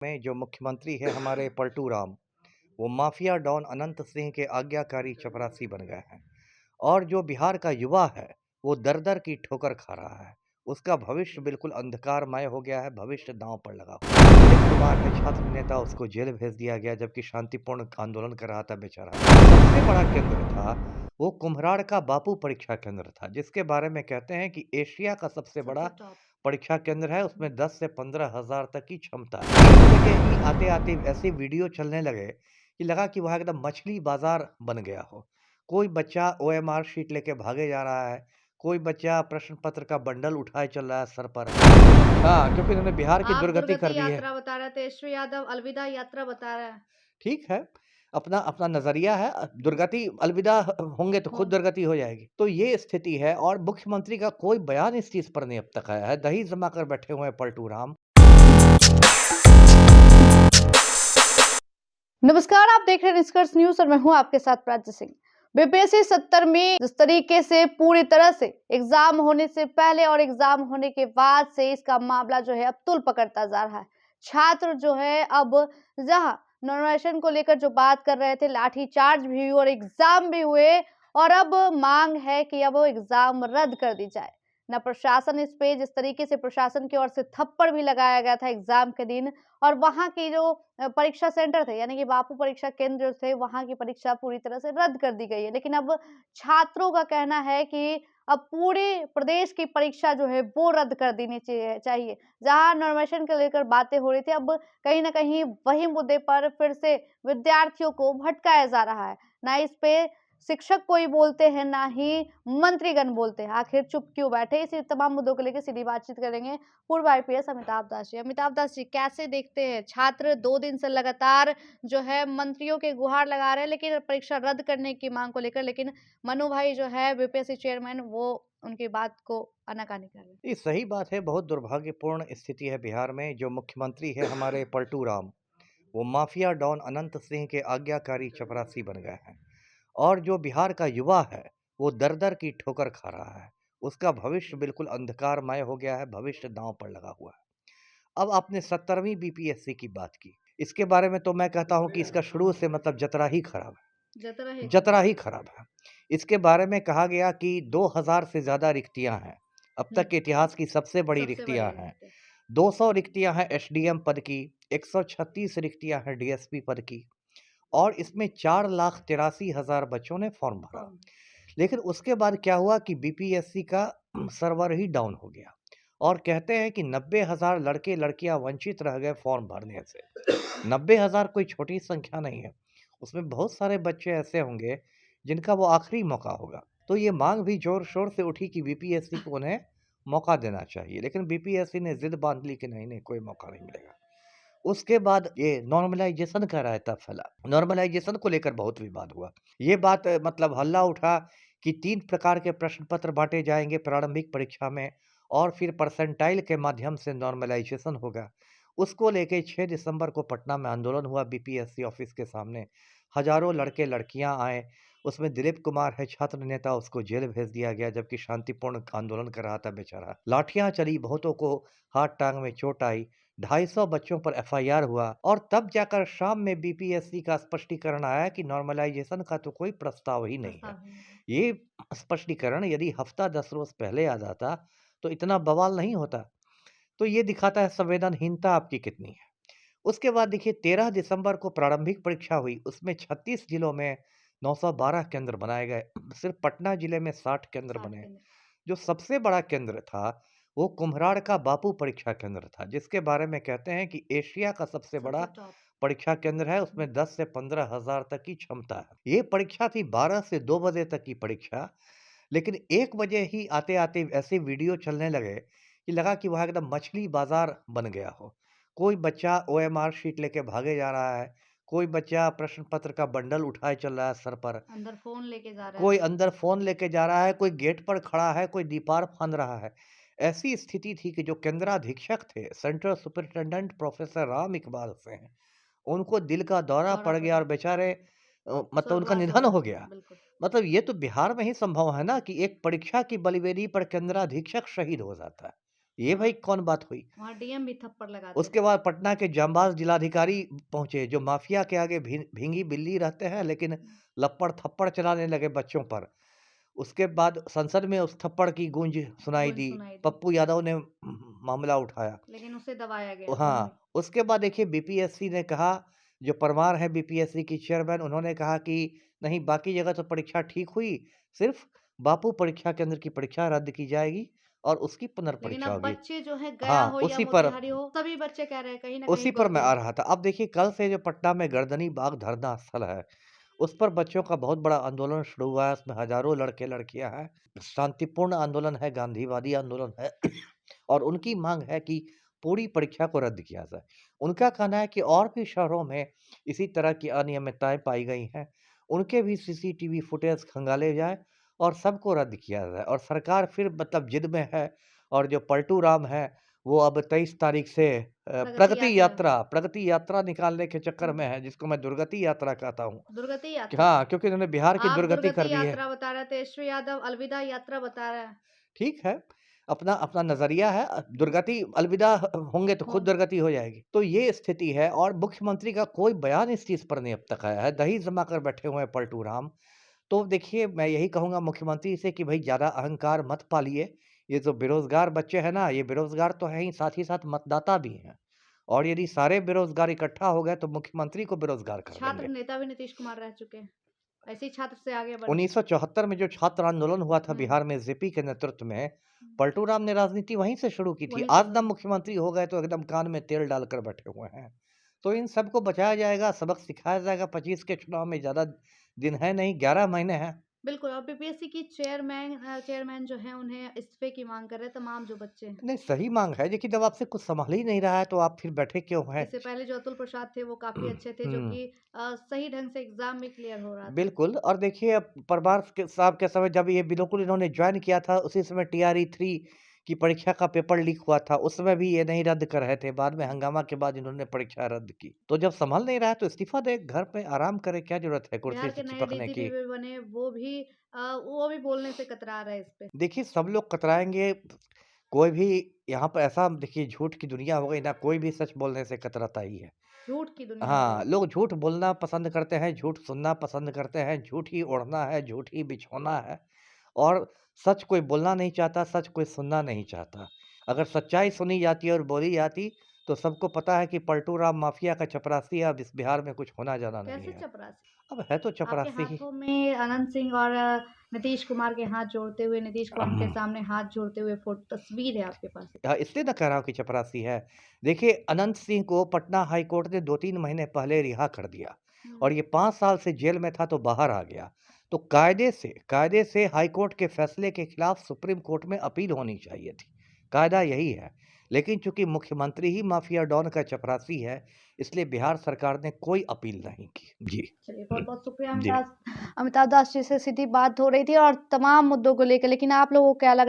में जो मुख्यमंत्री है हमारे पलटू राम, वो माफिया डॉन अनंत सिंह के आज्ञाकारी चपरासी बन गए हैं। और जो बिहार का युवा है, वो दर-दर की ठोकर खा रहा है। उसका भविष्य बिल्कुल अंधकारमय हो गया है, भविष्य दाँव पर लगा हुआ है। दिलीप कुमार है छात्र नेता, उसको जेल भेज दिया गया जबकि शांतिपूर्ण आंदोलन कर रहा था बेचारा। सबसे बड़ा केंद्र था, वो कुम्हराड़ का बापू परीक्षा केंद्र था, जिसके बारे में कहते हैं कि एशिया का सबसे बड़ा सबसे टॉप। परीक्षा केंद्र है, उसमें 10 से 15 हज़ार तक की क्षमता है। 1 बजे ही आते-आते ऐसे वीडियो चलने लगे कि लगा कि वहाँ एकदम मछली बाज़ार बन गया हो। कोई बच्चा ओएमआर शीट लेके भागे जा रहा है, कोई बच्चा प्रश्न पत्र का बंडल उठाए चल रहा है सर पर। हाँ, क्योंकि उन्होंने बिहार की आप दुर्गति कर दुर्गति दी है। यात्रा बता रहे थे, यशवी यादव अलविदा यात्रा बता रहा है। ठीक है, अपना अपना नज़रिया है। दुर्गति अलविदा होंगे तो हो खुद दुर्गति हो जाएगी। तो ये स्थिति है और मुख्यमंत्री का कोई बयान इस चीज़ पर नहीं अब तक आया है। दही जमा कर बैठे हुए हैं पलटू राम। नमस्कार, आप देख रहे हैं निष्कर्ष न्यूज और मैं हूं आपके साथ प्राची सिंह। बीपीएससी 70 में जिस तरीके से पूरी तरह से एग्जाम होने से पहले और एग्जाम होने के बाद से इसका मामला जो है अब तूल पकड़ता जा रहा है। छात्र जो है अब जहां नॉमिनेशन को लेकर जो बात कर रहे थे, लाठी चार्ज भी हुई और एग्जाम भी हुए और अब मांग है कि अब वो एग्जाम रद्द कर दी जाए। न प्रशासन इस पे, जिस तरीके से प्रशासन की ओर से थप्पड़ भी लगाया गया था एग्जाम के दिन, और वहां की जो परीक्षा सेंटर थे यानी कि बापू परीक्षा केंद्र जो थे, वहां की परीक्षा पूरी तरह से रद्द कर दी गई है। लेकिन अब छात्रों का कहना है कि अब पूरे प्रदेश की परीक्षा जो है वो रद्द कर देनी चाहिए। जहां नॉमिनेशन को लेकर बातें हो रही थी, अब कहीं ना कहीं वही मुद्दे पर फिर से विद्यार्थियों को भटकाया जा रहा है। ना इस पे शिक्षक कोई बोलते हैं, ना ही मंत्रीगण बोलते हैं। आखिर चुप क्यों बैठे? इसी तमाम मुद्दों को लेकर सीधी बातचीत करेंगे पूर्व आईपीएस अमिताभ दास जी। अमिताभ दास जी, कैसे देखते हैं छात्र 2 दिन से लगातार जो है मंत्रियों के गुहार लगा रहे हैं, लेकिन परीक्षा रद्द करने की मांग को लेकर, लेकिन मनु भाई जो है बीपीएससी चेयरमैन, वो उनकी बात को आनाकानी कर रहे हैं। ये सही बात है, बहुत दुर्भाग्यपूर्ण स्थिति है बिहार में। जो मुख्यमंत्री है हमारे पलटू राम, वो माफिया डॉन अनंत सिंह के आज्ञाकारी चपरासी बन गए हैं। और जो बिहार का युवा है, वो दर-दर की ठोकर खा रहा है। उसका भविष्य बिल्कुल अंधकारमय हो गया है, भविष्य दाँव पर लगा हुआ है। अब आपने 70वीं बीपीएससी की बात की। इसके बारे में तो मैं कहता हूँ कि इसका शुरू से मतलब जतरा ही खराब जतरा ही है। खराब जतरा है। ही खराब है। इसके बारे में कहा गया कि 2000 से ज़्यादा रिक्तियाँ हैं। अब तक के इतिहास की सबसे बड़ी सबसे बड़ी रिक्तियाँ हैं। रिक्त है। 200 रिक्तियाँ हैं एसडीएम पद की, 136 रिक्तियाँ हैं डीएसपी पद की और इसमें 4,83,000 बच्चों ने फॉर्म भरा। फॉर्म। लेकिन उसके बाद क्या हुआ कि बीपीएससी का सर्वर ही डाउन हो गया और कहते हैं कि 90,000 लड़के-लड़कियां वंचित रह गए फॉर्म भरने से। 90,000 कोई छोटी संख्या नहीं है। उसमें बहुत सारे बच्चे ऐसे होंगे जिनका वो आखिरी मौका होगा। तो ये मांग भी ज़ोर-शोर से उठी कि बीपीएससी को उन्हें मौका देना चाहिए। लेकिन बीपीएससी ने ज़िद बाँध ली कि नहीं-नहीं कोई मौका नहीं मिलेगा। उसके बाद ये नॉर्मलाइज़ेशन का रायता फैला। नॉर्मलाइज़ेशन को लेकर बहुत विवाद हुआ। ये बात मतलब हल्ला उठा कि 3 प्रकार के प्रश्न पत्र बाँटे जाएँगे प्रारंभिक परीक्षा में और फिर परसेंटाइल के माध्यम से नॉर्मलाइज़ेशन होगा। उसको लेके 6 दिसंबर को पटना में आंदोलन हुआ बीपीएससी ऑफ़िस के सामने। हज़ारों लड़के-लड़कियाँ आए, उसमें दिलीप कुमार है छात्र नेता, उसको जेल भेज दिया गया जबकि शांतिपूर्ण आंदोलन कर रहा था बेचारा। लाठियाँ चली, बहुतों को हाथ-टाँग में चोट आई। 250 बच्चों पर एफआईआर हुआ और तब जाकर शाम में बीपीएससी का स्पष्टीकरण आया कि नॉर्मलाइजेशन का तो कोई प्रस्ताव ही नहीं है। प्रस्ताव ही नहीं। ये स्पष्टीकरण यदि हफ्ता 10 रोज पहले आ जाता तो इतना बवाल नहीं होता। तो ये दिखाता है संवेदनहीनता आपकी कितनी है। उसके बाद देखिए 13 दिसंबर को प्रारंभिक परीक्षा हुई, उसमें 36 जिलों में 912 केंद्र बनाए गए। सिर्फ पटना जिले में 60 केंद्र 7 बने। के लिए। जो सबसे बड़ा केंद्र था, वो कुम्हराड़ का बापू परीक्षा केंद्र था, जिसके बारे में कहते हैं कि एशिया का सबसे बड़ा सबसे टॉप। परीक्षा केंद्र है, उसमें 10 से 15 हज़ार तक की क्षमता है। ये परीक्षा थी 12 से 2 बजे तक की परीक्षा, लेकिन 1 बजे ही आते-आते ऐसे वीडियो चलने लगे कि लगा कि वहाँ एकदम मछली बाज़ार बन गया हो। कोई बच्चा ओएमआर शीट लेके भागे जा रहा है, कोई बच्चा प्रश्न पत्र का बंडल उठाए चल रहा है सर पर। अंदर फ़ोन लेके जा रहा है। कोई अंदर फ़ोन लेके जा रहा है, कोई गेट पर खड़ा है, कोई दीपार फाँद रहा है। ऐसी स्थिति थी कि जो केंद्राधीक्षक थे, central superintendent professor Ram Iqbal Singh, उनको दिल का दौरा दौरा पड़ पड़ गया और गया। बेचारे मतलब उनका स्वर्गवास हो निधन गए। हो गया। बिल्कुल। मतलब ये तो बिहार में ही संभव है ना कि एक परीक्षा की बलिवेदी पर केंद्राधीक्षक शहीद हो जाता है। ये भाई कौन बात हुई? वहाँ डीएम भी थप्पड़ लगाते उसके बाद पटना के जांबाज जिलाधिकारी पहुंचे, जो माफिया के आगे भींगी बिल्ली रहते हैं, लेकिन लपड़ थप्पड़ चलाने लगे बच्चों पर। उसके बाद संसद में उस थप्पड़ की गूंज सुनाई दी। सुनाई दी, पप्पू यादव ने मामला उठाया। लेकिन उसे दबाया गया दोनों ही। हाँ, उसके बाद देखिए बीपीएससी ने कहा, जो परमार है बीपीएससी की चेयरमैन, उन्होंने कहा कि नहीं, बाकी जगह तो परीक्षा ठीक हुई, सिर्फ बापू परीक्षा केंद्र की परीक्षा रद्द की जाएगी और उसकी लेकिन पुनर्परीक्षा अब होगी। बच्चे जो है गया हाँ, हो या मोतिहारी हो, सभी बच्चे कह रहे हैं कहीं ना उसी कहीं पर मैं गलती आ है। रहा था। अब देखिए, कल से जो पटना में गर्दनी बाग धरना स्थल है, उस पर बच्चों का बहुत बड़ा आंदोलन शुरू हुआ है। उसमें हजारों लड़के लड़कियां हैं। शांतिपूर्ण आंदोलन है, गांधीवादी आंदोलन है। और उनकी मांग है कि पूरी परीक्षा को रद्द किया जाए। उनका कहना है कि और भी शहरों में इसी तरह की अनियमितताएं पाई गई हैं, उनके भी सीसीटीवी फुटेज खंगाले जाए और सबको रद्द किया जाए। और सरकार फिर मतलब जिद में है, और जो पलटू राम है, वो अब 23 तारीख से प्रगति यात्रा निकालने के चक्कर में है, जिसको मैं दुर्गति यात्रा कहता हूँ। दुर्गति यात्रा, हाँ, क्योंकि इन्होंने बिहार की आप दुर्गति कर दुर्गति दी है। यात्रा बता रहे थे, श्री यादव अलविदा यात्रा बता रहे हैं। ठीक है, अपना अपना नज़रिया है। दुर्गति अलविदा होंगे तो खुद हो दुर्गति हो जाएगी। तो ये स्थिति है, और मुख्यमंत्री का कोई बयान इस चीज़ पर नहीं अब तक आया है। दही जमा कर बैठे हुए हैं पलटू राम। तो देखिए, मैं यही कहूँगा मुख्यमंत्री से कि भई ज़्यादा अहंकार मत पालिए। ये जो बेरोज़गार बच्चे हैं ना, ये बेरोज़गार तो हैं ही, साथ ही साथ मतदाता भी हैं। और यदि सारे बेरोज़गार इकट्ठा हो गए तो मुख्यमंत्री को बेरोज़गार कर छात्र देंगे। नेता भी नीतीश कुमार रह चुके हैं, ऐसे ही छात्र से आगे बढ़े। 1974 में जो छात्र आंदोलन हुआ था हम्म, बिहार में जेपी के नेतृत्व में, पलटू राम ने राजनीति वहीं से शुरू की थी। वहीं आज से ना मुख्यमंत्री हो गए तो एकदम कान में तेल डालकर बैठे हुए हैं। तो इन सबको बचाया जाएगा, सबक सिखाया जाएगा। 25 के चुनाव में ज़्यादा दिन है नहीं, 11 महीने हैं। बिल्कुल। और बीपीएससी की चेयरमैन जो है उन्हें इस्तीफे की मांग कर रहे हैं तमाम जो बच्चे हैं। नहीं, सही मांग है, लेकिन जब आपसे कुछ संभल ही नहीं रहा है तो आप फिर बैठे क्यों हैं? इससे पहले जो अतुल प्रसाद थे वो काफी अच्छे थे, जो हुँ, कि सही ढंग से एग्जाम में क्लियर हो रहा था। बिल्कुल। और देखिए, अब परमार के साहब के समय जब ये बिल्कुल इन्होंने जॉइन किया था, उसी समय टीआरई 3 की परीक्षा का पेपर लीक हुआ था। उस समय भी ये नहीं रद्द कर रहे थे। बाद में हंगामा के बाद इन्होंने परीक्षा रद्द की। तो जब संभल नहीं रहा है तो इस्तीफा दें, घर पे आराम करें, क्या ज़रूरत है कुर्सी बिहार से के नए चिपकने डीजीपी की? भी बने, वो भी बोलने से कतरा रहे इस पे। देखिए, सब लोग कतराएँगे, कोई भी यहाँ पर ऐसा, देखिए, झूठ की दुनिया हो गई ना, कोई भी सच बोलने से कतराता ही है। झूठ की दुनिया हो हाँ, गई। लोग झूठ बोलना पसंद करते हैं, झूठ सुनना पसंद करते हैं, झूठ ही ओढ़ना है, झूठ ही बिछोना है, और सच कोई बोलना नहीं चाहता, सच कोई सुनना नहीं चाहता। अगर सच्चाई सुनी जाती और बोली जाती, तो सबको पता है कि पलटू राम माफिया का चपरासी है, अब इस बिहार में कुछ होना जाना नहीं कैसे है। चपरासी? अब है तो आपके चपरासी ही। हाथों में अनंत सिंह और नीतीश कुमार के हाथ जोड़ते हुए, नीतीश कुमार के सामने हाथ जोड़ते हुए फोटो तस्वीर है आपके पास। इसलिए ना कह रहा हूँ कि चपरासी है। देखिए, अनंत सिंह को पटना हाई कोर्ट ने 2-3 महीने पहले रिहा कर दिया, और ये 5 साल से जेल में था तो बाहर आ गया। तो कायदे से हाई कोर्ट के फैसले के खिलाफ सुप्रीम कोर्ट में अपील होनी चाहिए थी। कायदा यही है। लेकिन चूँकि मुख्यमंत्री ही माफिया डॉन का चपरासी है, इसलिए बिहार सरकार ने कोई अपील नहीं की। जी। चलिए, बहुत-बहुत शुक्रिया जी। अमिताभ दास जी से सीधी बात हो रही थी और तमाम मुद्दों को लेकर। लेकिन आप लोगों को क्या लग रहा है?